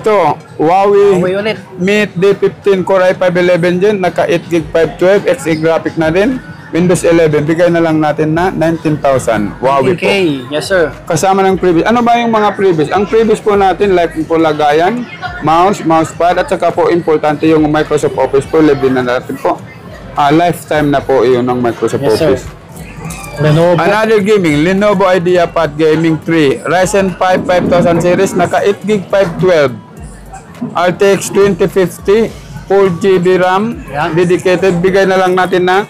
ito, Huawei ulit. Mate D15 Core i5 11 Gen, naka 8GB 512, XE graphic na din. Windows 11, bigay na lang natin na 19,000. Huawei po. Yes sir. Kasama ng previous. Ano ba yung mga previous? Ang previous po natin, like po lagayan, mousepad, at saka po importante yung Microsoft Office po, libre na natin po. Lifetime na po yun ng Microsoft Office. Sir. Lenovo. Another gaming, Lenovo IdeaPad Gaming 3, Ryzen 5 5000 series, naka 8GB 512, RTX 2050, 4GB RAM, dedicated, bigay na lang natin na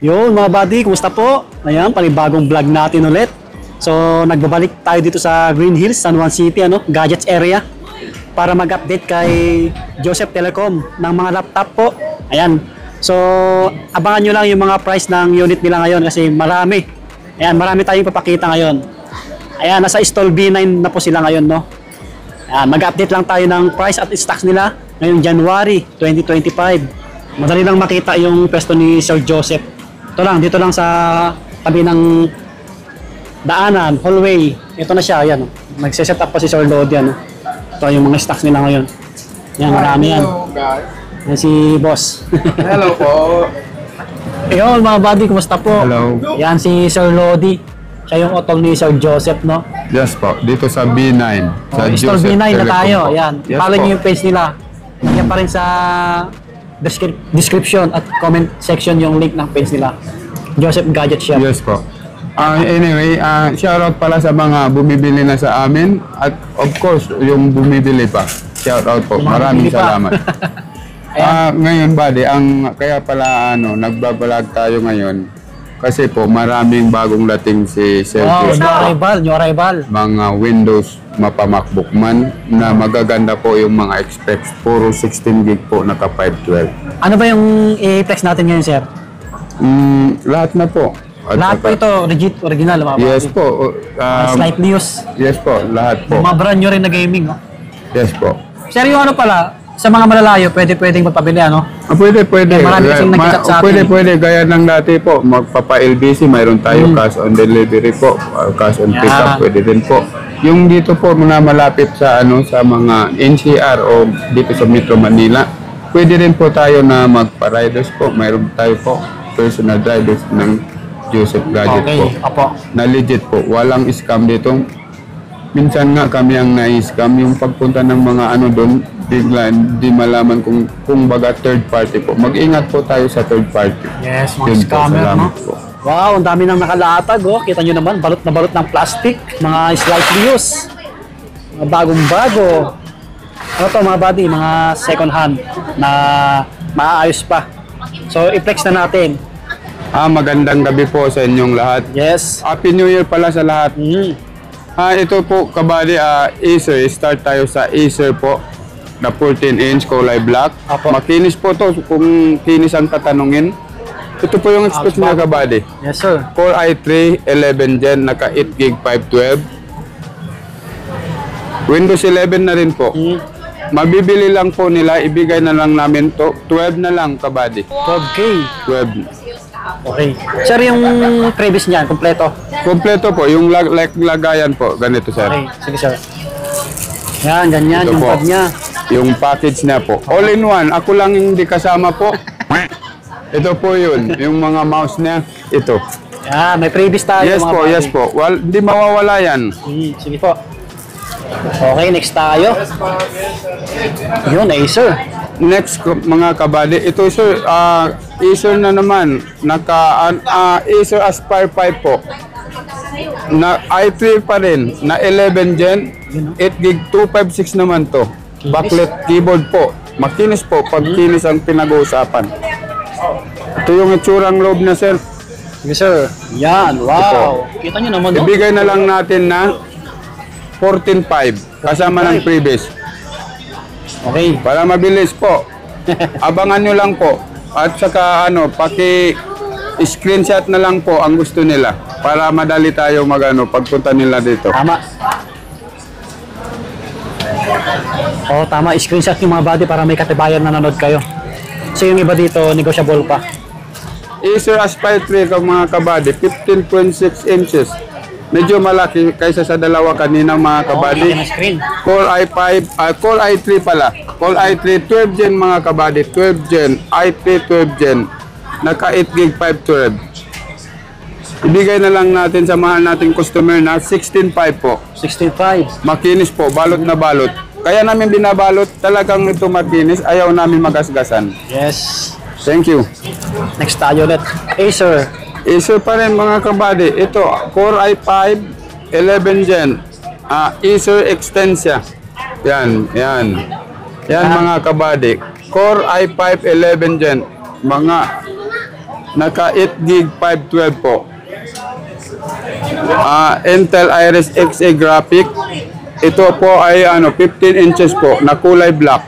Yun mga buddy, kumusta po? Ayan, panibagong vlog natin ulit. So, nagbabalik tayo dito sa Green Hills, San Juan City, gadgets area, para mag-update kay Joseph Telecom ng mga laptop po. Ayan. So, abangan nyo lang yung mga price ng unit nila ngayon kasi marami. Ayan, marami tayong papakita ngayon. Ayan, nasa stall B9 na po sila ngayon, no? Ayan, mag-update lang tayo ng price at stocks nila ngayong January 2025. Madali lang makita yung pwesto ni Sir Joseph. Ito lang, dito lang sa tabi ng daanan, hallway. Ito na siya, ayan. Nagsiset up pa si Sir Lodi, ano. Ito yung mga stocks nila ngayon. Yan, marami yan. Yan si boss. Hello po. Ayun, mga buddy, kumusta po? Hello. Yan si Sir Lodi. Siya yung otong ni Sir Joseph, no? Yes po, dito sa B9. Sa Stall B9 na tayo, ayan. Yes, follow nyo yung page nila. Yan pa rin sa description at comment section yung link ng page nila. Joseph Gadget Shop. Yes po. Anyway, shoutout pala sa mga bumibili na sa amin at of course, yung bumibili pa. Shoutout po. Maraming salamat. Ngayon buddy, kaya pala nagbabalag tayo ngayon kasi po maraming bagong dating si Sir Joseph. New arrival. Mga Windows mapa-MacBook man na magaganda po yung mga specs. Puro 16GB po, naka 512. Ano ba yung i-text natin ngayon, sir? Lahat na po. At lahat po ito, original. Yes po. Slightly used. Yes po, lahat po. Mga brand nyo rin na gaming, no? Yes po. Sir, yung pala, sa mga malalayo, pwedeng magpabili, ano? Pwede. Marami kasing nag-chat sa atin. Pwede. Gaya ng dati po, magpapa-LBC, mayroon tayo cash on delivery po, cash on pick-up, pwede din po. Yung dito po, na malapit sa sa mga NCR o dito sa Metro Manila, pwede rin po tayo na magpa-riders po. Mayroon tayo po, personal riders ng Joseph Gadget po. Opo. Na legit po, walang scam dito. Minsan nga kami ang na-scam, yung pagpunta ng mga doon, bigla di malaman kung baga third party po. Mag-ingat po tayo sa third party. Yes, mga scammer, no? Po. Wow, ang dami nang nakalatag, oh. Kita nyo naman, balot na balot ng plastic. Mga slightly used. Mga bagong-bago. Ano to mga buddy? Mga second hand na maaayos pa. So, i-flex na natin. Magandang gabi po sa inyong lahat. Yes. Happy New Year pala sa lahat. Ito po, kabady, Acer. Start tayo sa Acer po. Na 14-inch Kulay Black. Apo. Makinis po to kung kinis ang tatanungin. Ito po yung specs niya, kabady. Yes, sir. Core i3 11 Gen, naka 8GB 512. Windows 11 na rin po. Mabibili lang po nila, ibigay na lang namin to. 12 na lang, kabady. 12K. 12. Okay. Sir, yung previous niyan, kompleto? Kompleto po, yung lagayan po. Ganito, sir. Okay, sige sir. Yan, ganyan, Ito yung po. pad niya. Yung package niya po. All in one. Ako lang yung hindi kasama po. Ito po yun. Yung mga mouse niya. Ito. Yan, may previous tayo. Yes mga po, buddy. yes po. Hindi mawawala yan. Sige po. Okay, next tayo. Yun, Acer. Next, mga kabady. Ito, sir, Acer na naman. Acer Aspire 5 po. Na i3 pa rin. Na 11 Gen. 8GB 256 naman to. Backlit keyboard po. Makinis po. Pagkinis ang pinag-uusapan. Ito yung itsurang loob na, sir. Sige sir. Yan, wow. Kita nyo naman, no? Ibigay na lang natin na 14.5 kasama ng previous. Okay. Para mabilis po. Abangan nyo lang po. At saka screenshot na lang po ang gusto nila para madali tayo magano pagpunta nila dito. Tama. Oo, tama. Screenshot yung mga body para may katibayan na nanood kayo. So yung iba dito, negotiable pa. Acer Aspire 3 mga kabady, 15.6 inches. Medyo malaki kaysa sa dalawa kanina mga kabady. Oo, screen. Core i5, Core i3 pala. Core i3 12 gen mga kabady, 12 gen, i3 12 gen. Naka 8 gig 512. Ibigay na lang natin sa mahal nating customer na 16.5 po. 16.5. Makinis po, balot na balot. Kaya namin binabalot, talagang ito makinis, ayaw namin magasgasan. Yes. Thank you. Next tayo ulit. Acer. Acer pa rin mga kabady. Ito, Core i5, 11 gen. Acer Extensia. Yan, yan. Yan mga kabady. Core i5, 11 gen. Mga naka 8 gig 512 po. Intel Iris Xe graphic. Ito po ay 15 inches po na kulay black.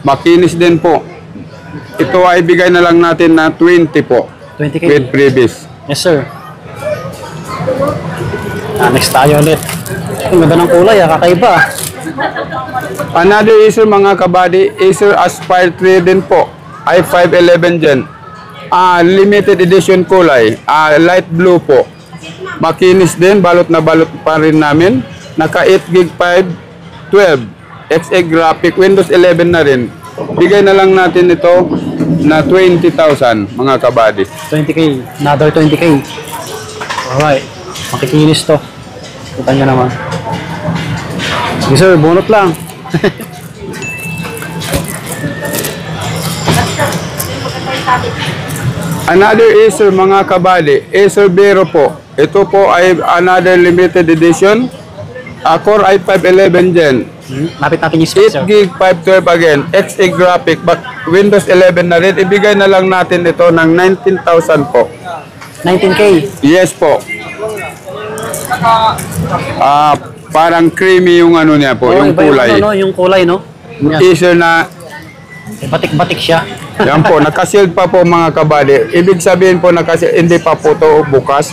Makinis din po. Ito ay bigay na lang natin na 20 po. 20K. With previous. Yes, sir. Next tayo ulit. Ang ganda ng kulay, kakaiba. Another Acer mga kabady, Acer Aspire 3 din po. i5 11 gen. Limited edition kulay. Light blue po. Makinis din, balot na balot pa rin namin. Naka 8 gig 512. Xe graphic, Windows 11 na rin. Bigay na lang natin ito na 20,000 mga kabady. 20K. Another 20K. Alright. Makikinis to. Kita nyo naman. Sige sir, bunot lang. Another Acer mga kabady, Acer Vero po. Ito po ay another limited edition. Core i5 11 gen. Lapit natin yung specs, sir. 8 gig 512 again. Xe graphic, but Windows 11 na rin. Ibigay na lang natin ito ng 19,000 po. 19K. Yes po. Parang creamy yung ano niya po, yung iba kulay. Yung kulay, no? Yan. Acer na, Batik-batik siya. yan po, nakasealed pa po mga kabady. Ibig sabihin po, hindi pa po ito bukas.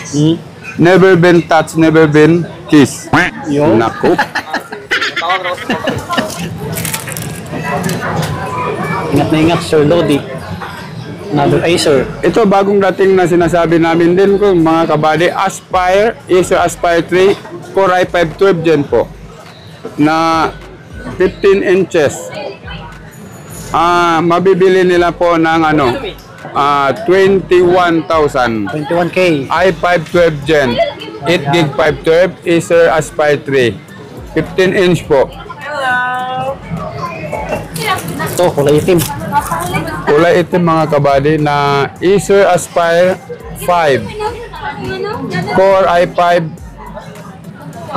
Never been touched, never been kissed. Yo. Naku. Ingat na ingat, Sir Lodi. Another Acer. Ito bagong dating na sinasabi namin din ko mga kabady, Aspire, Acer Aspire 3, Core i5 12 gen po. Na 15 inches. Mabibili nila po ng 21,000. 21K. i5 12 gen, 8 gig 512, Acer Aspire 3. 15 inch po. Ito, kulay itim. Kulay itim mga kabady na Acer Aspire 5. Core i5,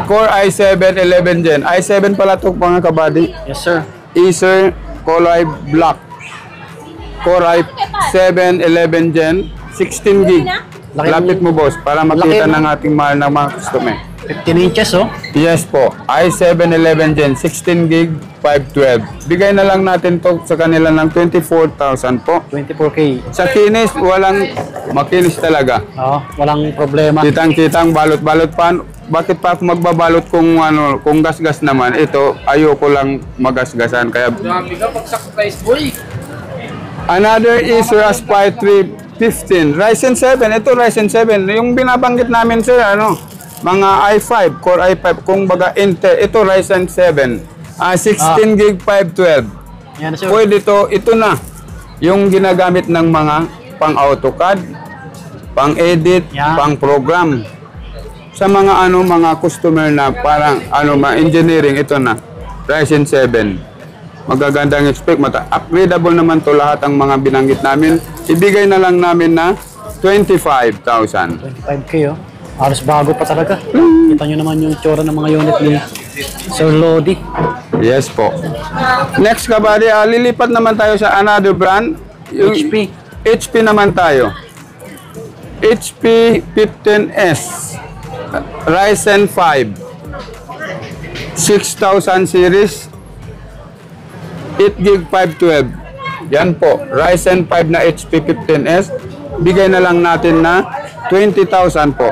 Core i7 11 gen. i7 pala ito mga kabady. Yes, sir. Acer Colloid Black. Core i7 11 gen, 16 gig. Lapit mo boss para makita ng ating mahal na mga customer. 15 inches, oh. Yes po, i7 11 gen, 16 gig 512. Bigay na lang natin to sa kanila ng 24,000 po. 24K. Sa kinis, walang makinis talaga. Oo, walang problema. Kitang-kitang balot-balot pa. Bakit pa ako magbabalot kung gas-gas naman? Ito, ayoko lang magasgasan. Kaya another Acer Aspire 315. Ryzen 7. Ito Ryzen 7. Yung binabanggit namin sir, mga i5, Core i5, kung baga Intel. Ito Ryzen 7. 16 gig 512. Yan, sir. Pwede ito na. Yung ginagamit ng mga pang AutoCAD, pang edit, Yan. pang program. Sa mga mga customer na parang engineering, ito na. Ryzen 7. Magagandang spec, upgradable naman to lahat ang mga binanggit namin. Ibigay na lang namin na 25,000. 25K, oh. Halos bago pa talaga. Kita nyo naman yung tsura ng mga unit ni Sir Lodi. Yes po. Next kabady, lilipat naman tayo sa another brand. Yung HP. HP naman tayo. HP 15S. Ryzen 5. 6,000 series. 8 gig 512. Yan po. Ryzen 5 na HP 15S. bigay na lang natin na 20,000 po.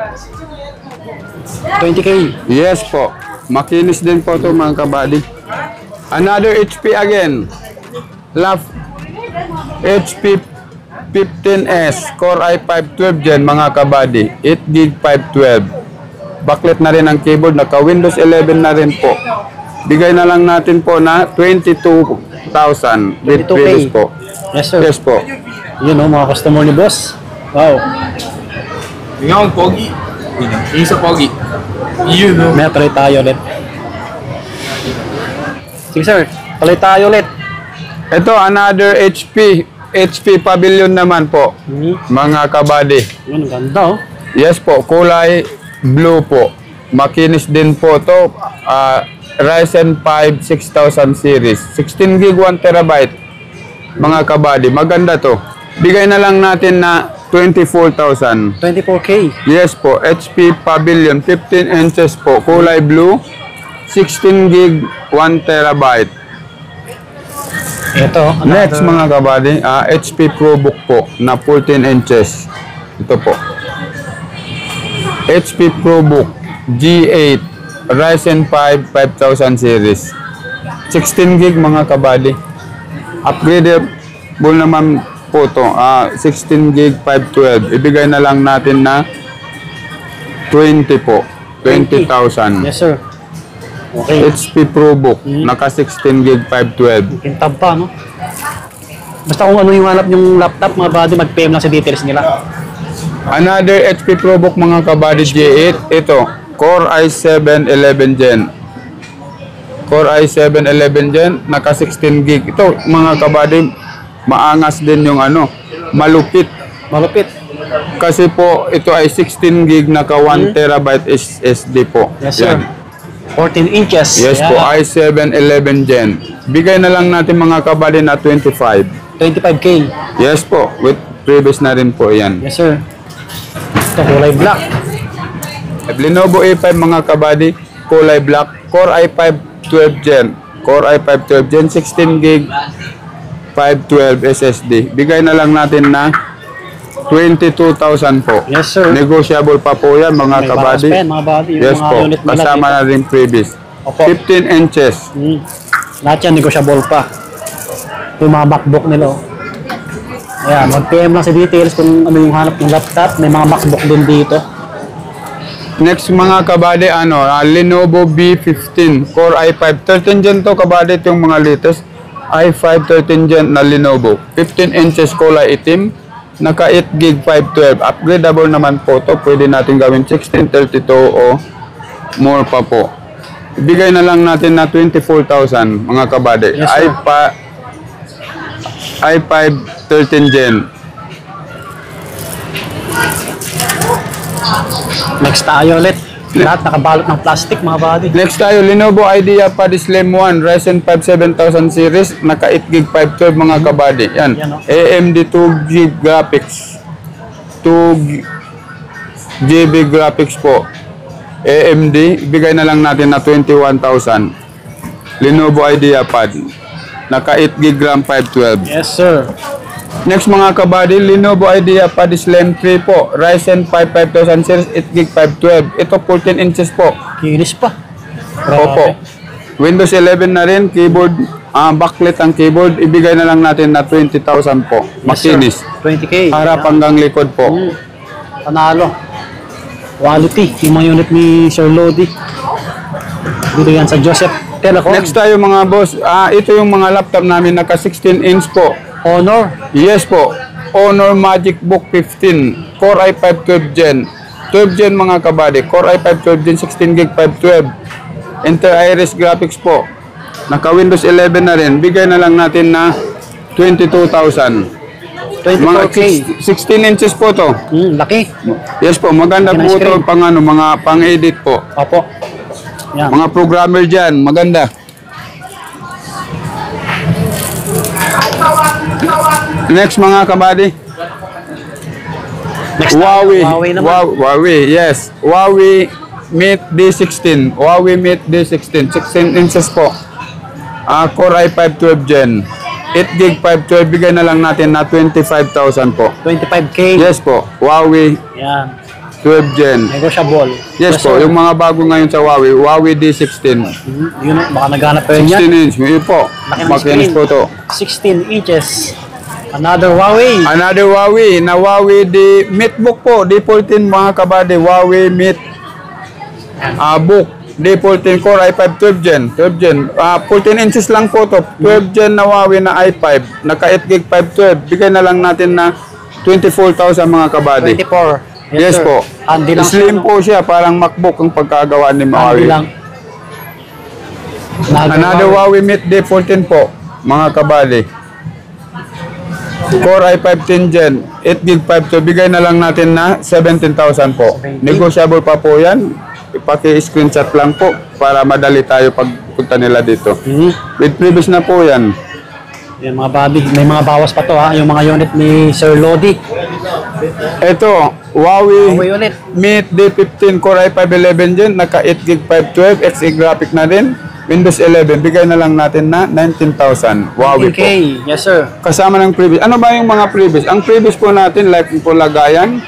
20K. Yes po. Makinis din po ito mga kabady. Another HP again. HP 15S Core i5 12 Gen mga kabady. 8GB 512. Backlit na rin ang keyboard. Naka Windows 11 na rin po. Bigay na lang natin po na 22,000 with 22K. previous po. Yes, sir. Yes po. Yun o, mga customer ni boss. Wow. Yung pogi. Yung sa pogi. Yun o. May palit tayo ulit. Sige, sir. Palit tayo ulit. Ito another HP Pavilion naman po mga kabady. Yun, ganda oh. Yes po, kulay blue po. Makinis din po to. Ryzen 5 6000 series. 16GB 1TB. Mga kabady, maganda to. Bigay na lang natin na 24,000. 24K. Yes po, HP Pavilion 15 inches po, kulay blue. 16GB 1TB. Ito. Next mga kabady, HP ProBook po na 14 inches. Ito po. HP ProBook G8 Ryzen 5 5000 series. 16GB mga kabady. Upgradable naman po to. 16GB 512. Ibigay na lang natin na 20 po. 20,000. Yes, sir. Okay. HP ProBook naka 16GB 512. Kintab pa, no? Basta kung ano yung hanap yung laptop, mga buddy, mag-PM lang sa details nila. Another HP ProBook mga kabady G8. Ito, Core i7 11 Gen. Core i7 11 Gen, naka 16GB. Ito mga kabady, maangas din yung ano, malupit. Malupit. Kasi po, ito ay 16GB naka 1TB SSD po. Yes, sir. Yan. 14 inches. Yes po, i7 11 Gen. Bigay na lang natin mga kabady na 25. 25K. Yes po, with previous na rin po yan. Yes, sir. Ito, kulay black. Lenovo A5 mga kabady, kulay black, Core i5 12 Gen. Core i5 12 Gen, 16GB 512 SSD. Bigay na lang natin na 22,000 po. Yes, sir. Negotiable pa po yan mga May kabady. bonus pa yan, mga buddy. Yung Yes mga po, unit nila kasama dito. na rin previous. Opo. 15 inches. Lahat yan, negotiable pa. Ito yung mga MacBook nila. Oh. Ayan, mag-PM lang sa details kung ano yung hanap ng laptop. May mga MacBook din dito. Next mga kabady, Lenovo B15 Core i5 13 Gen to kabady. Ito yung mga latest i5 13 Gen na Lenovo. 15 inches kulay itim. Naka 8GB 512. Upgradable naman po to. Pwede natin gawin 1632 o more pa po. Ibigay na lang natin na 24,000 mga kabady. Yes, sir. i5 13 Gen. Next tayo ulit. Lahat nakabalot ng plastic, mga buddy. Next tayo, Lenovo IdeaPad Slim 1 Ryzen 5 7000 series, naka 8GB 512 mga kabady. Yan. Yan, oh. AMD 2GB graphics. 2GB graphics po. AMD, bigay na lang natin na 21,000. Lenovo IdeaPad. Naka 8GB RAM 512. Yes, sir. Next mga kabady, Lenovo IdeaPad Slim 3 po. Ryzen 5 5000 series, 8GB 512. Ito 14 inches po. Kinis pa. Opo. Windows 11 na rin, keyboard, backlit ang keyboard. Ibigay na lang natin na 20,000 po. Makinis. 20K. Harap hanggang likod po. Panalo. Quality. Yung mga unit ni Sir Lodi. Dito yan sa Joseph Telecom. Next tayo mga boss. Ito yung mga laptop namin, naka 16 inch po. Honor. Yes po. Honor Magic Book 15. Core i5 12 Gen. 12 Gen mga kabady. Core i5 12 Gen 16GB 512. Intel Iris graphics po. Naka Windows 11 na rin. Bigay na lang natin na 22,000. 24K. 16 inches po to. Laki. Yes po. Maganda Laki ng po to screen. mga pang-edit po. Opo. Yan. Mga programmer dyan. Maganda. Next mga kabady. Next Huawei. Huawei naman. Huawei, yes. Huawei Mate D16. Huawei Mate D16. 16 inches po. Core i5 12 Gen. 8 gig 512, bigay na lang natin na 25,000 po. 25K. Yes po, Huawei Yan. 12 Gen. Negotiable. Yes po, sir. yung mga bago ngayon sa Huawei, Huawei D16. Yun, baka naghanap pa rin yan. 16 inch, yun po. Laki ng Makinis screen. po to. 16 inches. Another Huawei. Another Huawei, na Huawei D MateBook po, D14 mga kabady, Huawei Mate Book, D14 Core i5 12 Gen, 14 inches lang po to, 12 Gen na Huawei na i5, naka 8 gig 512, bigay na lang natin na 24,000 mga kabady. 24. Yes sir. po. Handy lang Slim siya, no? po siya, parang MacBook ang pagkagawa ni Handy Huawei. lang. Another Huawei Mate D14 po, mga kabady. Core i5 10 Gen, 8 gig 512, bigay na lang natin na 17,000 po. 17. Negotiable pa po yan. Ipaki-screenshot lang po para madali tayo pagpunta nila dito. With previous na po yan. Yan mga buddy, may mga bawas pa to ha, yung mga unit ni Sir Lodi. Ito, Huawei Huawei ulit. Mate D15 Core i5 11 Gen, naka 8 gig 512, XE graphic na din. Windows 11, bigay na lang natin na 19,000. Huawei po. Okay, yes sir. Kasama ng previous. Ano ba yung mga previous? Ang previous po natin, like po lagayan,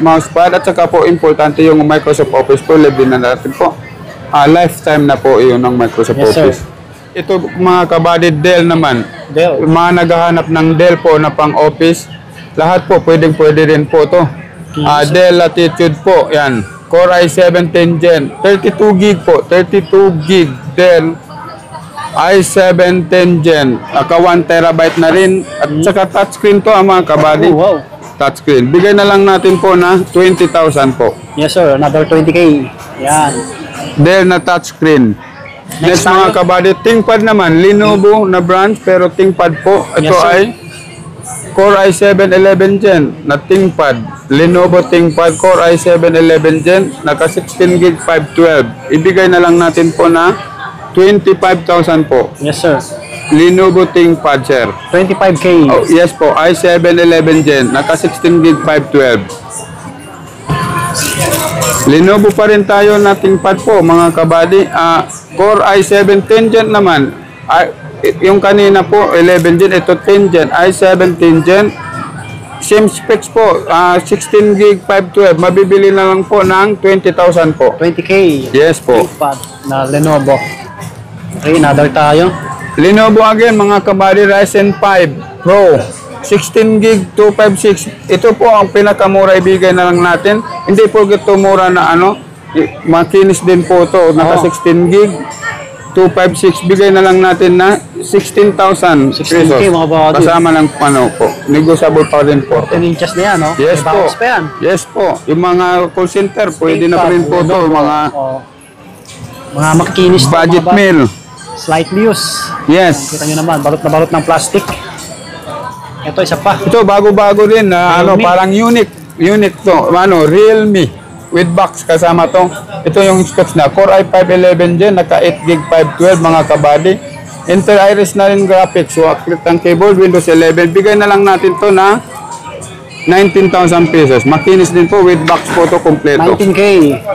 mousepad, at saka po importante yung Microsoft Office po, libre na natin po. Lifetime na po yun ng Microsoft Yes, sir. Office. Ito mga kabady, Dell naman. Dell. Yung mga naghahanap ng Dell po na pang office, lahat po pwede rin po to. Dell Latitude po, yan. Core i7 10 Gen, 32 gig po, 32 gig Dell i7 10 Gen, aka 1 terabyte na rin, at saka touchscreen to mga kabady. Oh, wow. Touchscreen. Bigay na lang natin po na 20,000 po. Yes sir, another 20K. Yan. Dell na touchscreen. Next Next mga tayo. kabady, ThinkPad naman, Lenovo na brand pero ThinkPad po. Ito Yes, sir. ay Core i7 11 Gen na ThinkPad. Lenovo ThinkPad Core i7 11 Gen, naka 16 gig 512. Ibigay na lang natin po na 25,000 po. Yes sir. Lenovo ThinkPad, sir. 25K. Oh, yes po, i7 11 Gen, naka 16 gig 512. Lenovo pa rin tayo na ThinkPad po mga kabady. Core i7 10 Gen naman. Yung kanina po 11 Gen, ito 10 Gen, i7 10 Gen. Same specs po, 16 gig 512. Mabibili na lang po ng 20,000 po. 20K. Yes po. ThinkPad na Lenovo. Okay, another tayo. Lenovo again mga kabady, Ryzen 5 Pro 16 gig 256. Ito po ang pinakamura, ibigay na lang natin. Hindi po ito mura na makinis din po to. Naka 16 gig 256, bigay na lang natin na 16,000 16K pesos. mga buddy. Kasama ng po. Negotiable pa rin po. 10 inches na yan, no? Yes May po. bawas pa yan. Yes po. Yung mga call center, pwede na pa rin po to. Mga Mga makikinis to, budget mga buddy. meal. Slightly used. Yes. Kita nyo naman, balot na balot ng plastic. Ito, isa pa. Ito bago-bago rin na Realme. parang unique to. Realme with box kasama to. Ito yung specs na Core i5 11 Gen, naka 8 gig 512 mga kabady. Intel Iris na rin graphics. So, click ang keyboard, Windows 11. Bigay na lang natin to na 19,000 pesos. Makinis din po with box po to kompleto. 19K.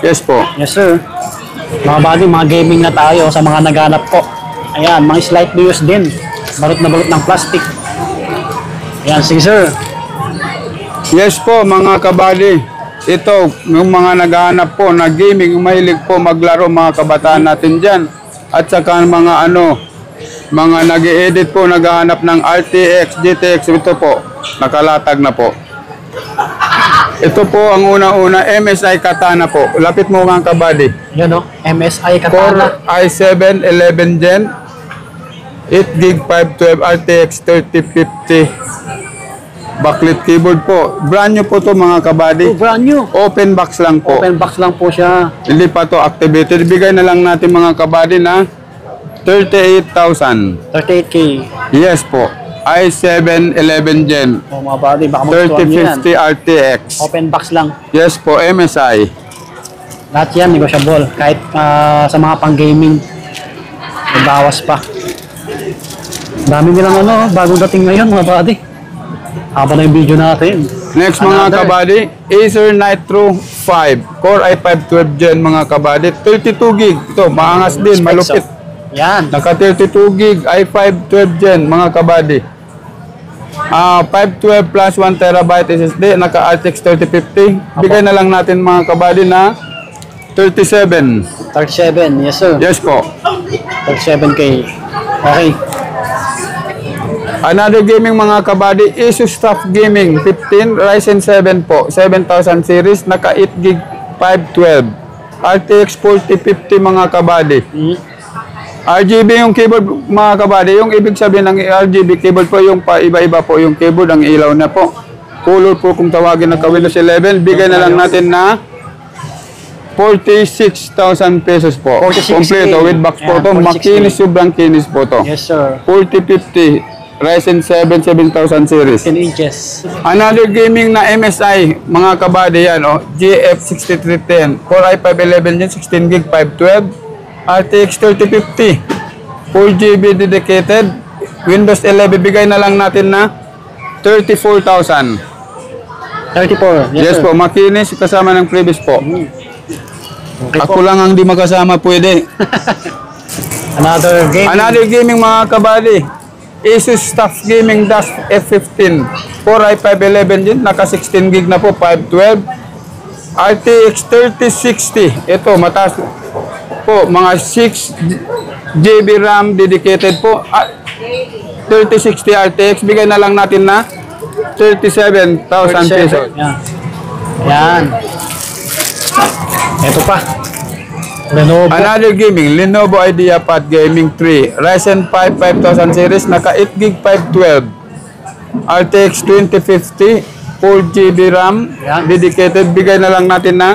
Yes po. Yes, sir. Mga buddy, mga gaming na tayo sa mga naghanap po. Ayan, mga slightly used din. Balot na balot ng plastic. Ayan, sige sir. Yes po mga kabady. Ito, yung mga naghahanap po na gaming, mahilig po maglaro mga kabataan natin dyan. At saka mga mga nag-edit po, naghahanap ng RTX, GTX, ito po, nakalatag na po. Ito po ang una-una, MSI Katana po. Lapit mo mga kabady. Yan o, MSI Core Katana. i7 11 Gen, 8 gig 512 RTX 3050. Backlit keyboard po. Brand new po to mga kabady. Oh, brand new. Open box lang po. Open box lang po siya. Hindi pa to activated. Bigay na lang natin mga kabady na 38,000. 38K. Yes po. i7 11 Gen. O mga buddy, baka magustuhan nyo yan. 3050 RTX. Open box lang. Yes po, MSI. Lahat yan, negotiable. Kahit sa mga pang-gaming, may bawas pa. Dami nilang bagong dating ngayon mga buddy. Haba na yung video natin. Next mga Another. kabady, Acer Nitro 5. Core i5 12 Gen mga kabady. 32 gig. Ito, maangas din, Specs, malupit. Yan. Naka 32 gig, i5 12 Gen, mga kabady. 512 plus 1 terabyte SSD, naka RTX 3050. Bigay na lang natin mga kabady na 37. 37, yes sir. Yes po. 37K. Okay. Another gaming mga kabady, Asus TUF Gaming 15, Ryzen 7 po, 7000 series, naka 8 gig 512. RTX 4050 mga kabady. RGB yung keyboard mga kabady, yung ibig sabihin ng RGB keyboard po yung iba-iba po yung keyboard, ang ilaw na po. Color po kung tawagin na Windows 11, bigay na lang natin na 46,000 pesos po. 46K. Kompleto with box po Ayan, to, 46K. makinis, sobrang kinis po to. Yes sir. 4050 Ryzen 7 7000 series. 10 inches. Another gaming na MSI, mga kabady yan, GF 6310, Core i5 11 Gen, 16 gig 512, RTX 3050, 4GB dedicated, Windows 11, bigay na lang natin na 34,000. 34. Yes, sir. po, makinis kasama ng previous po. Okay Ako po. lang ang di magkasama pwede. Another game. Another gaming mga kabady, Asus TUF Gaming Dash F15, Core i5 11 Gen, naka 16 gig na po, 512, RTX 3060, ito mataas po, mga 6 GB RAM dedicated po, 3060 RTX, bigay na lang natin na 37,000 pesos. Yan. Yan. Ito pa. Lenovo. Another gaming, Lenovo IdeaPad Gaming 3, Ryzen 5 5000 series, naka 8 gig 512, RTX 2050, 4GB RAM, Yan. dedicated, bigay na lang natin na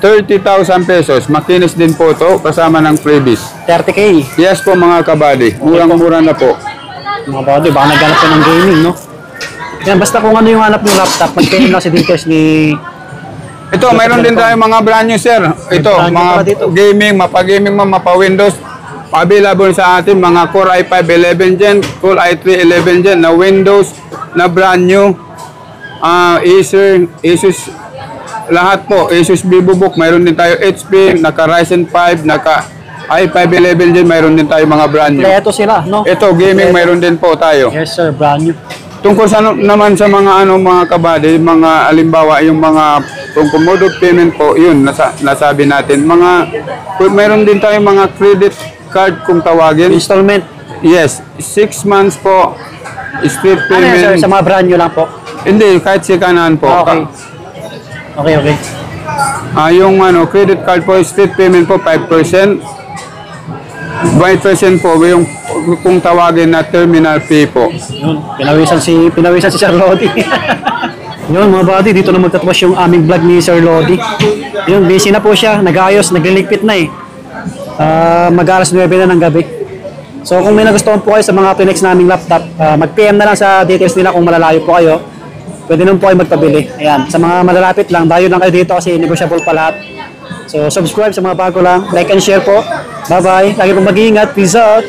30,000 pesos. Makinis din po to kasama ng freebies. 30K. Yes po mga kabady, murang-mura na po. Mga body, baka naghanap ka ng gaming, no? Yan, basta kung ano yung hanap ng laptop, mag-PM lang si details ni... Ito, mayroon din tayo mga brand new sir. Ito, brand new mga pa dito. gaming, mapa-gaming man, mapa-Windows. Available sa atin mga Core i5 11 Gen, Core i3 11 Gen na Windows na brand new. Asus, lahat po. Asus VivoBook, mayroon din tayo HP, naka Ryzen 5, naka i5 11 Gen, mayroon din tayo mga brand new. Kompleto sila, no? Ito, gaming, mayroon din po tayo. Yes sir, brand new. Tungkol sa naman sa mga mga kabady, mga alimbawa yung mga tungkol mode of payment po, yun nasabi natin. Mayroon din tayong mga credit card kung tawagin. Installment. Yes, 6 months po. Street Ano yan sir, payment. sa mga brand new lang po? Hindi, kahit sikanan po. Okay. Okay. Yung credit card po, street payment po 5%. 5% po yung kung tawagin na terminal fee po. Yun, pinawisan si Sir Lodi. Yun mga buddy, dito na magtatapos yung aming vlog ni Sir Lodi. Yun, busy na po siya, nag-ayos, nagliligpit na eh. Mag-alas 9 na ng gabi. So kung may nagustuhan po kayo sa mga pinex naming laptop, mag-PM na lang sa details nila kung malalayo po kayo. Pwede naman po kayo magpabili. Ayan, sa mga malalapit lang, dayo lang kayo dito kasi negotiable pa lahat. So subscribe sa mga bago lang, like and share po. Bye-bye, lagi pong mag-iingat, peace out!